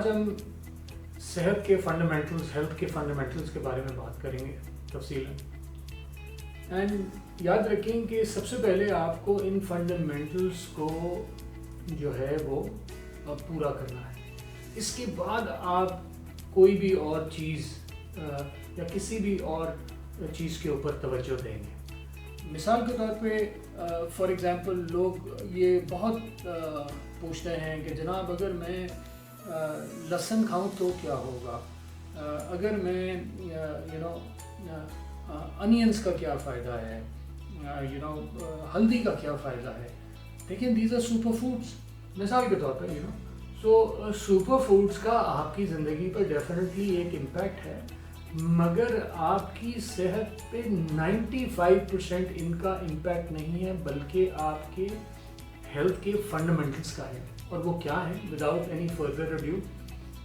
آج ہم صحت کے فنڈامنٹلز، ہیلتھ کے فنڈامنٹلز کے بارے میں بات کریں گے تفصیلاً. اینڈ یاد رکھیں کہ سب سے پہلے آپ کو ان فنڈامنٹلز کو جو ہے وہ پورا کرنا ہے. اس کے بعد آپ کوئی بھی اور چیز یا کسی بھی اور چیز کے اوپر توجہ دیں گے. مثال کے طور پہ فار ایگزامپل لوگ یہ بہت پوچھتے ہیں کہ جناب اگر میں لہسن کھاؤں تو کیا ہوگا، اگر میں انینس کا کیا فائدہ ہے، ہلدی کا کیا فائدہ ہے. دیکھیں دیز آر سپر فوڈس مثال کے طور پہ سو سپر فوڈس کا آپ کی زندگی پر ڈیفینیٹلی ایک امپیکٹ ہے، مگر آپ کی صحت پہ 95% ان کا امپیکٹ نہیں ہے، بلکہ آپ کے ہیلتھ کے فنڈامنٹلس کا ہے. اور وہ کیا ہیں؟ Without any further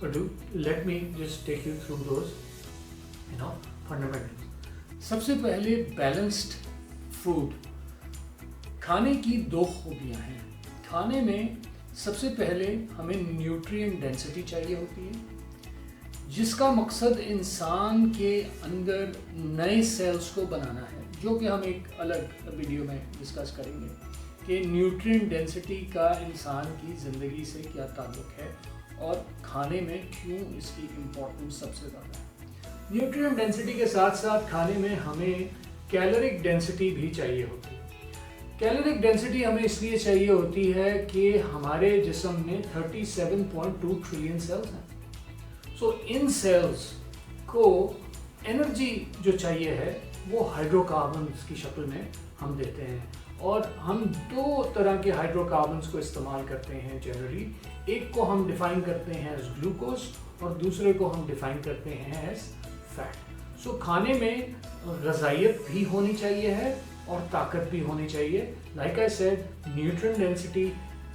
ado let me just take you through those fundamentals. سب سے پہلے بیلنسڈ فوڈ. کھانے کی دو خوبیاں ہیں. کھانے میں سب سے پہلے ہمیں نیوٹرینٹ ڈینسٹی چاہیے ہوتی ہے، جس کا مقصد انسان کے اندر نئے سیلز کو بنانا ہے، جو کہ ہم ایک الگ ویڈیو میں ڈسکس کریں گے کہ نیوٹرینٹ ڈینسٹی کا انسان کی زندگی سے کیا تعلق ہے اور کھانے میں کیوں اس کی امپورٹنس سب سے زیادہ ہے. نیوٹرینٹ ڈینسٹی کے ساتھ ساتھ کھانے میں ہمیں کیلورک ڈینسٹی بھی چاہیے ہوتی ہے. کیلورک ڈینسٹی ہمیں اس لیے چاہیے ہوتی ہے کہ ہمارے جسم میں 37.2 ٹریلین سیلز ہیں. سو ان سیلز کو انرجی جو چاہیے ہے وہ ہائیڈرو کاربنز کی شکل میں ہم دیتے ہیں، اور ہم دو طرح کے ہائیڈرو کاربنز کو استعمال کرتے ہیں جنرلی. ایک کو ہم ڈیفائن کرتے ہیں ایز گلوکوز اور دوسرے کو ہم ڈیفائن کرتے ہیں ایز فیٹ. سو کھانے میں غذائیت بھی ہونی چاہیے ہے اور طاقت بھی ہونی چاہیے. Like I said nutrient density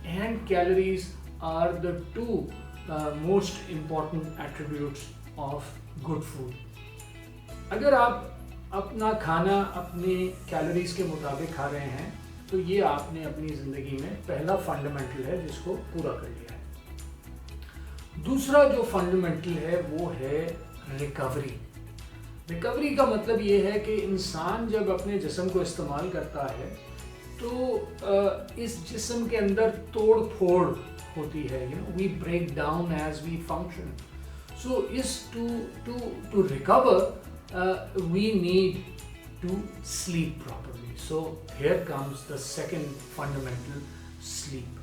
and calories are the two most important attributes of good food. اگر آپ اپنا کھانا اپنے کیلوریز کے مطابق کھا رہے ہیں تو یہ آپ نے اپنی زندگی میں پہلا فنڈامنٹل ہے جس کو پورا کر لیا ہے. دوسرا جو فنڈامنٹل ہے وہ ہے ریکوری. ریکوری کا مطلب یہ ہے کہ انسان جب اپنے جسم کو استعمال کرتا ہے تو اس جسم کے اندر توڑ پھوڑ ہوتی ہے. We break down as we function. So as to recover we need to sleep properly. So here comes the second fundamental, sleep.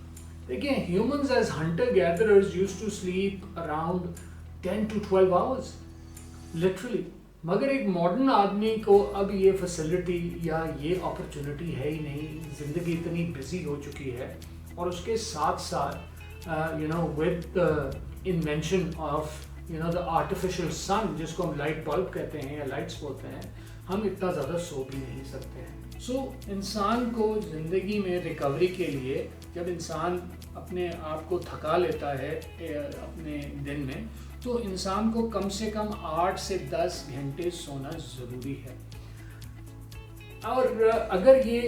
Again, humans as hunter-gatherers used to sleep around 10 to 12 hours, literally. مگر ایک modern آدمی کو اب یہ facility یا یہ opportunity ہے ہی نہیں. زندگی اتنی بزی ہو چکی ہے، اور اس کے ساتھ ساتھ with the invention of the artificial sun جس کو ہم لائٹ بلب کہتے ہیں یا لائٹس بولتے ہیں، ہم اتنا زیادہ سو بھی نہیں سکتے ہیں. سو انسان کو زندگی میں ریکوری کے لیے جب انسان اپنے آپ کو تھکا لیتا ہے اپنے دن میں، تو انسان کو کم سے کم 8 سے 10 گھنٹے سونا ضروری ہے. اور اگر یہ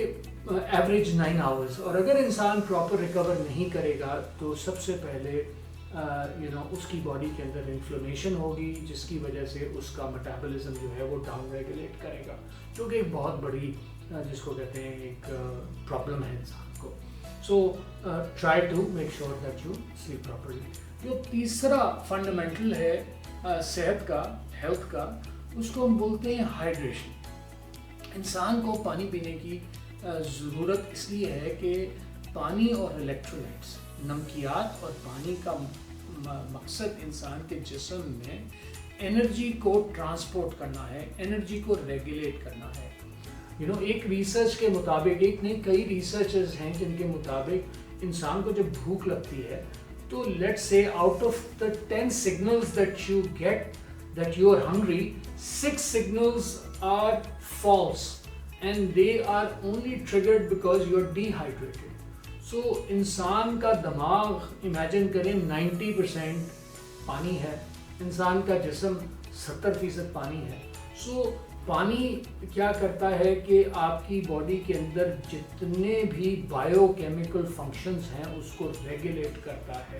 ایوریج 9 آورز، اور اگر انسان پراپر ریکور نہیں کرے گا تو سب سے پہلے اس کی باڈی کے اندر انفلیمیشن ہوگی، جس کی وجہ سے اس کا میٹابولزم جو ہے وہ ڈاؤن ریگولیٹ کرے گا، جو کہ ایک بہت بڑی جس کو کہتے ہیں ایک پرابلم ہے انسان کو. So try to make sure that you sleep properly. جو تیسرا فنڈامنٹل ہے صحت کا، ہیلتھ کا، اس کو ہم بولتے ہیں ہائیڈریشن. انسان کو پانی پینے کی ضرورت اس لیے ہے کہ پانی اور الیکٹرولائٹس، نمکیات اور پانی کا مقصد انسان کے جسم میں انرجی کو ٹرانسپورٹ کرنا ہے، انرجی کو ریگولیٹ کرنا ہے. ایک ریسرچ کے مطابق، ایک نہیں کئی ریسرچز ہیں جن کے مطابق انسان کو جب بھوک لگتی ہے تو let's say out of the 10 signals that you get that you are hungry, 6 signals are false and they are only triggered because you are dehydrated. سو انسان کا دماغ امیجن کریں 90% پانی ہے، انسان کا جسم 70% پانی ہے. سو پانی کیا کرتا ہے کہ آپ کی باڈی کے اندر جتنے بھی بایو کیمیکل فنکشنز ہیں اس کو ریگولیٹ کرتا ہے.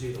0।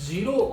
0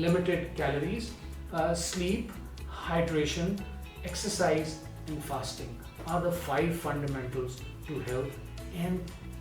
limited calories, sleep, hydration, exercise and fasting are the 5 fundamentals to health। and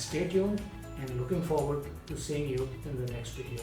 stay tuned and looking forward to seeing you in the next video.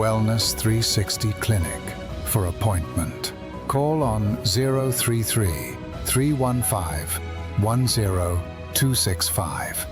Wellness 360 Clinic. For appointment, call on 033 315 10265.